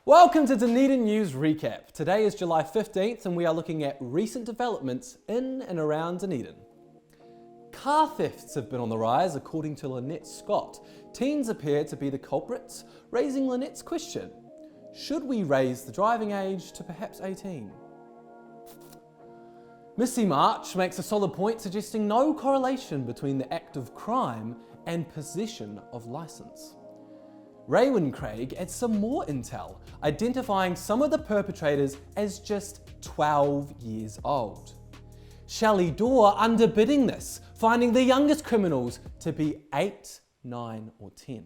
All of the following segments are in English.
Welcome to Dunedin News Recap. Today is July 15th and we are looking at recent developments in and around Dunedin. Car thefts have been on the rise according to Lynette Scott. Teens appear to be the culprits, raising Lynette's question. Should we raise the driving age to perhaps 18? Missy March makes a solid point suggesting no correlation between the act of crime and possession of licence. Raywin Craig adds some more intel, identifying some of the perpetrators as just 12 years old. Shelley Dorr underbidding this, finding the youngest criminals to be 8, 9 or 10.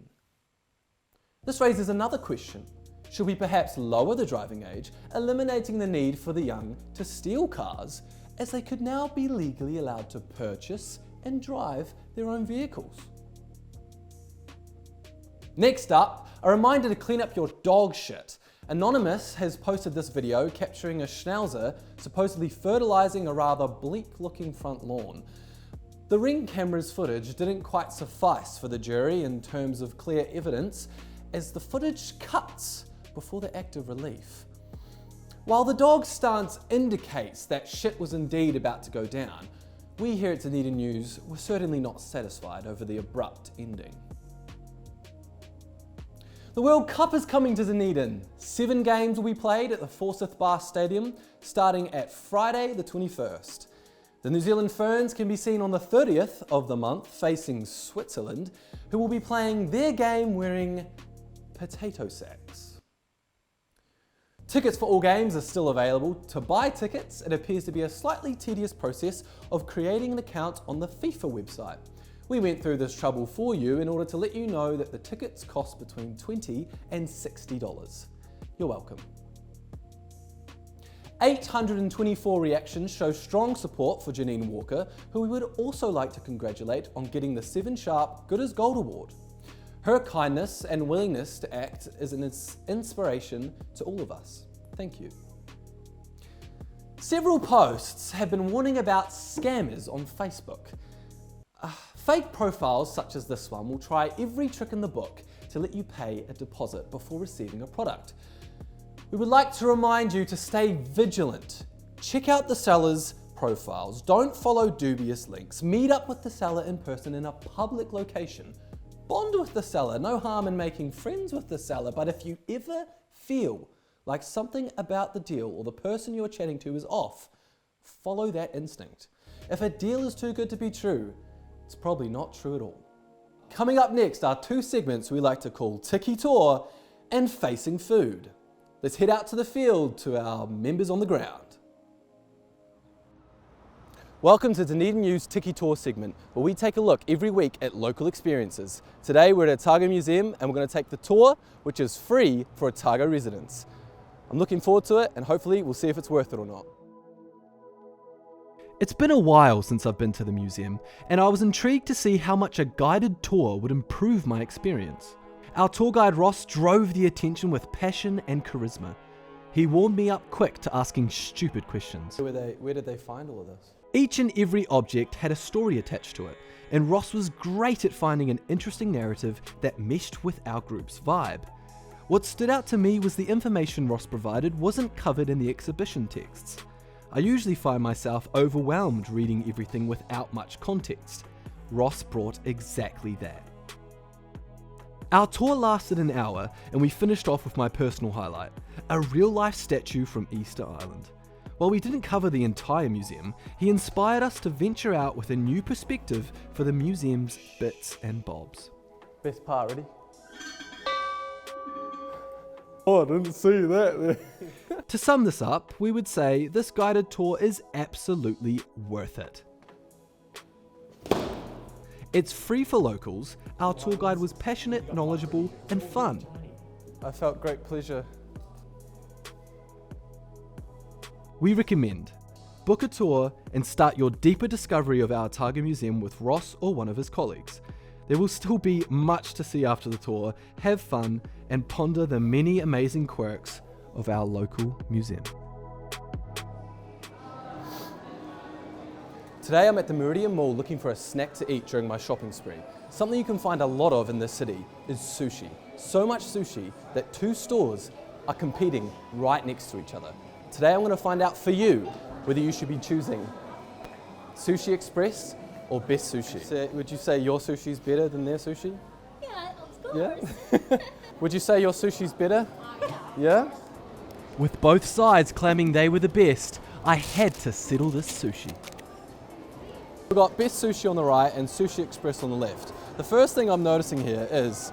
This raises another question. Should we perhaps lower the driving age, eliminating the need for the young to steal cars, as they could now be legally allowed to purchase and drive their own vehicles? Next up, a reminder to clean up your dog shit. Anonymous has posted this video capturing a schnauzer supposedly fertilising a rather bleak-looking front lawn. The Ring camera's footage didn't quite suffice for the jury in terms of clear evidence, as the footage cuts before the act of relief. While the dog's stance indicates that shit was indeed about to go down, we here at Dunedin News were certainly not satisfied over the abrupt ending. The World Cup is coming to Dunedin. 7 games will be played at the Forsyth Bar Stadium, starting at Friday the 21st. The New Zealand Ferns can be seen on the 30th of the month facing Switzerland, who will be playing their game wearing potato sacks. Tickets for all games are still available. To buy tickets, it appears to be a slightly tedious process of creating an account on the FIFA website. We went through this trouble for you in order to let you know that the tickets cost between $20 and $60. You're welcome. 824 reactions show strong support for Janine Walker, who we would also like to congratulate on getting the 7 Sharp Good as Gold Award. Her kindness and willingness to act is an inspiration to all of us. Thank you. Several posts have been warning about scammers on Facebook. Fake profiles such as this one will try every trick in the book to let you pay a deposit before receiving a product. We would like to remind you to stay vigilant. Check out the seller's profiles. Don't follow dubious links. Meet up with the seller in person in a public location. Bond with the seller. No harm in making friends with the seller, but if you ever feel like something about the deal or the person you're chatting to is off, follow that instinct. If a deal is too good to be true, it's probably not true at all. Coming up next are 2 segments we like to call Tiki-Tour and Facing Food. Let's head out to the field to our members on the ground. Welcome to Dunedin News Tiki-Tour segment, where we take a look every week at local experiences. Today we're at Otago Museum and we're going to take the tour, which is free for Otago residents. I'm looking forward to it and hopefully we'll see if it's worth it or not. It's been a while since I've been to the museum, and I was intrigued to see how much a guided tour would improve my experience. Our tour guide Ross drove the attention with passion and charisma. He warmed me up quick to asking stupid questions. Where did they find all of this? Each and every object had a story attached to it, and Ross was great at finding an interesting narrative that meshed with our group's vibe. What stood out to me was the information Ross provided wasn't covered in the exhibition texts. I usually find myself overwhelmed reading everything without much context. Ross brought exactly that. Our tour lasted an hour and we finished off with my personal highlight, a real-life statue from Easter Island. While we didn't cover the entire museum, he inspired us to venture out with a new perspective for the museum's bits and bobs. Best part, ready? Oh, I didn't see that there. To sum this up, we would say this guided tour is absolutely worth it. It's free for locals. Our tour guide was passionate, knowledgeable, and fun. I felt great pleasure. We recommend book a tour and start your deeper discovery of our Otago Museum with Ross or one of his colleagues. There will still be much to see after the tour. Have fun and ponder the many amazing quirks of our local museum. Today I'm at the Meridian Mall looking for a snack to eat during my shopping spree. Something you can find a lot of in this city is sushi. So much sushi that 2 stores are competing right next to each other. Today I'm going to find out for you whether you should be choosing Sushi Express or Best Sushi. Would you say your sushi is better than their sushi? Yeah, of course. Yeah? Would you say your sushi's better? Yeah? With both sides claiming they were the best, I had to settle this sushi. We've got Best Sushi on the right and Sushi Express on the left. The first thing I'm noticing here is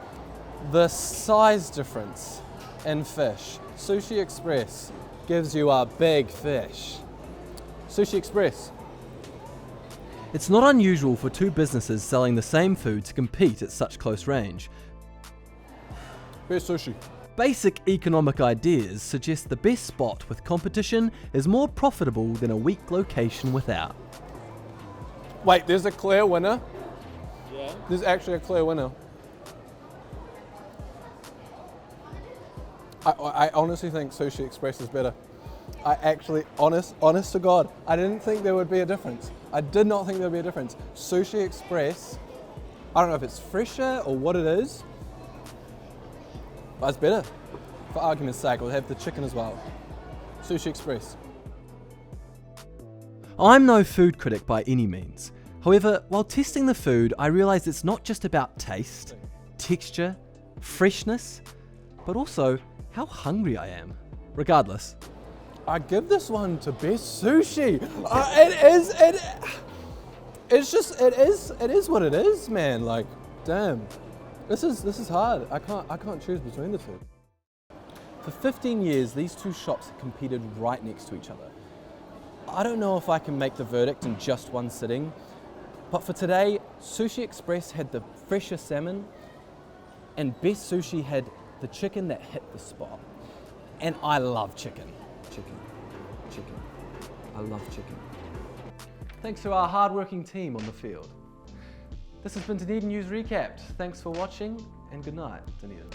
the size difference in fish. Sushi Express gives you a big fish. Sushi Express. It's not unusual for two businesses selling the same food to compete at such close range. Best Sushi. Basic economic ideas suggest the best spot with competition is more profitable than a weak location without. Wait, there's a clear winner? Yeah. There's actually a clear winner. I honestly think Sushi Express is better. I actually, honest to God, I didn't think there would be a difference. I did not think there would be a difference. Sushi Express, I don't know if it's fresher or what it is, but it's better. For argument's sake, we'll have the chicken as well. Sushi Express. I'm no food critic by any means. However, while testing the food, I realised it's not just about taste, texture, freshness, but also how hungry I am. Regardless, I give this one to Best Sushi. It is what it is, man. Like, damn, this is hard. I can't choose between the two. For 15 years, these two shops have competed right next to each other. I don't know if I can make the verdict in just one sitting, but for today, Sushi Express had the fresher salmon, and Best Sushi had the chicken that hit the spot. And I love chicken. Chicken. I love chicken. Thanks to our hardworking team on the field. This has been Dunedin News Recapped. Thanks for watching, and good night, Dunedin.